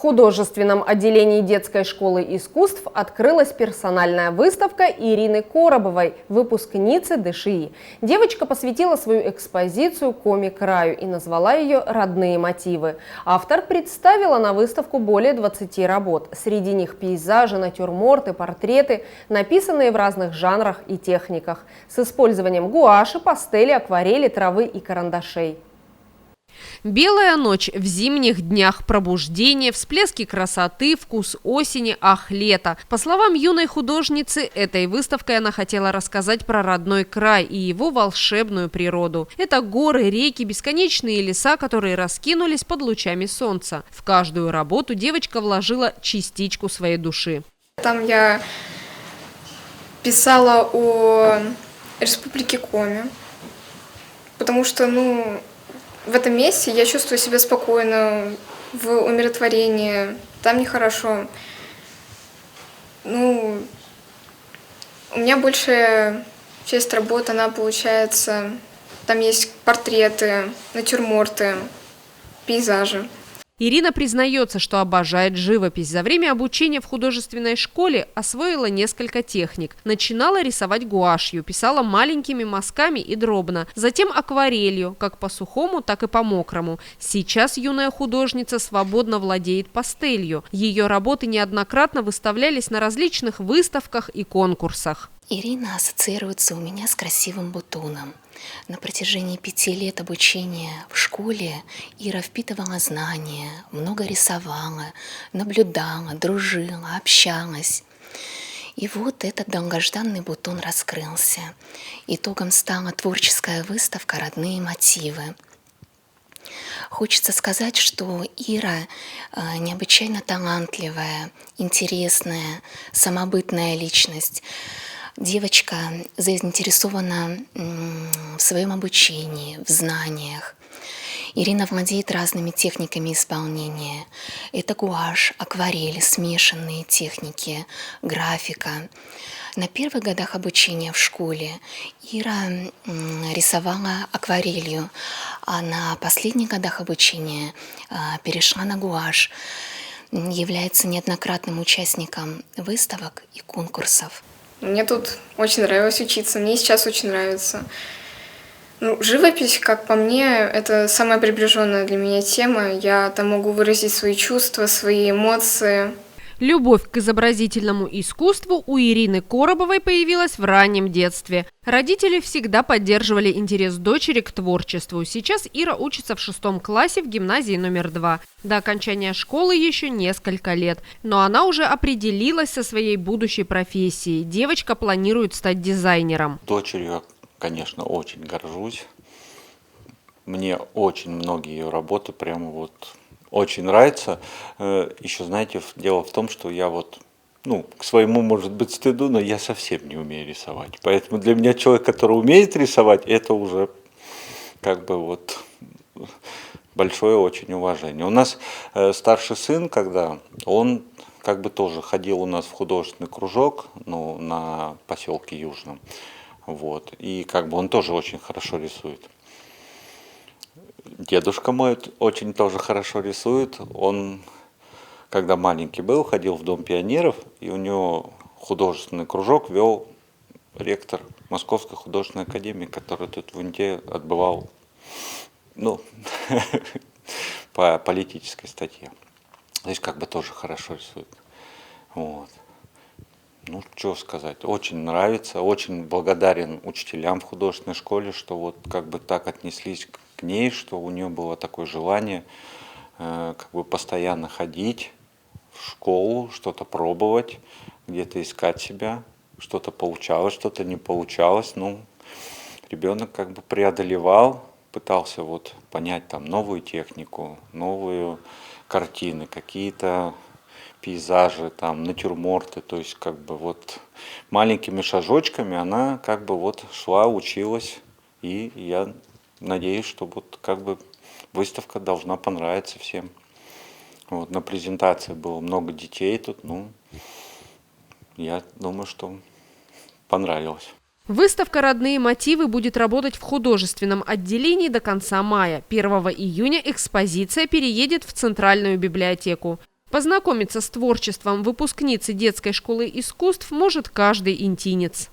художественном отделении детской школы искусств открылась персональная выставка Ирины Коробовой, выпускницы ДШИ. Девочка посвятила свою экспозицию комик-раю и назвала ее «Родные мотивы». Автор представила на выставку более 20 работ. Среди них пейзажи, натюрморты, портреты, написанные в разных жанрах и техниках, с использованием гуаши, пастели, акварели, травы и карандашей. Белая ночь в зимних днях, пробуждение, всплески красоты, вкус осени, ах, лето. По словам юной художницы, этой выставкой она хотела рассказать про родной край и его волшебную природу. Это горы, реки, бесконечные леса, которые раскинулись под лучами солнца. В каждую работу девочка вложила частичку своей души. Там я писала о Республике Коми, потому что, в этом месте я чувствую себя спокойно, в умиротворении, там нехорошо. У меня большая часть работы, она получается, там есть портреты, натюрморты, пейзажи. Ирина признается, что обожает живопись. За время обучения в художественной школе освоила несколько техник. Начинала рисовать гуашью, писала маленькими мазками и дробно. Затем акварелью, как по сухому, так и по мокрому. Сейчас юная художница свободно владеет пастелью. Ее работы неоднократно выставлялись на различных выставках и конкурсах. Ирина ассоциируется у меня с красивым бутоном. На протяжении 5 лет обучения в школе Ира впитывала знания, много рисовала, наблюдала, дружила, общалась. И вот этот долгожданный бутон раскрылся. Итогом стала творческая выставка «Родные мотивы». Хочется сказать, что Ира необычайно талантливая, интересная, самобытная личность. Девочка заинтересована в своем обучении, в знаниях. Ирина владеет разными техниками исполнения. Это гуашь, акварель, смешанные техники, графика. На первых годах обучения в школе Ира рисовала акварелью, а на последних годах обучения перешла на гуашь. Является неоднократным участником выставок и конкурсов. Мне тут очень нравилось учиться, мне сейчас очень нравится. Живопись, как по мне, это самая приближенная для меня тема. Я там могу выразить свои чувства, свои эмоции. Любовь к изобразительному искусству у Ирины Коробовой появилась в раннем детстве. Родители всегда поддерживали интерес дочери к творчеству. Сейчас Ира учится в 6 классе в гимназии номер 2. До окончания школы еще несколько лет. Но она уже определилась со своей будущей профессией. Девочка планирует стать дизайнером. Дочерью, конечно, очень горжусь. Мне очень многие ее работы прямо очень нравится. Еще, знаете, дело в том, что я к своему, может быть, стыду, но я совсем не умею рисовать. Поэтому для меня человек, который умеет рисовать, это уже большое очень уважение. У нас старший сын, когда он тоже ходил у нас в художественный кружок, на поселке Южном. И он тоже очень хорошо рисует. Дедушка мой очень тоже хорошо рисует. Он, когда маленький был, ходил в Дом пионеров, и у него художественный кружок вел ректор Московской художественной академии, который тут в Унте отбывал по политической статье. То есть тоже хорошо рисует. Что сказать, очень нравится, очень благодарен учителям в художественной школе, что так отнеслись к ней, что у нее было такое желание постоянно ходить в школу, что-то пробовать, где-то искать себя, что-то получалось, что-то не получалось. Ребенок преодолевал, пытался понять новую технику, новые картины, какие-то пейзажи, натюрморты, то есть маленькими шажочками она шла, училась, и я надеюсь, что выставка должна понравиться всем. На презентации было много детей тут, я думаю, что понравилось. Выставка «Родные мотивы» будет работать в художественном отделении до конца мая. 1 июня экспозиция переедет в Центральную библиотеку. Познакомиться с творчеством выпускницы детской школы искусств может каждый интинец.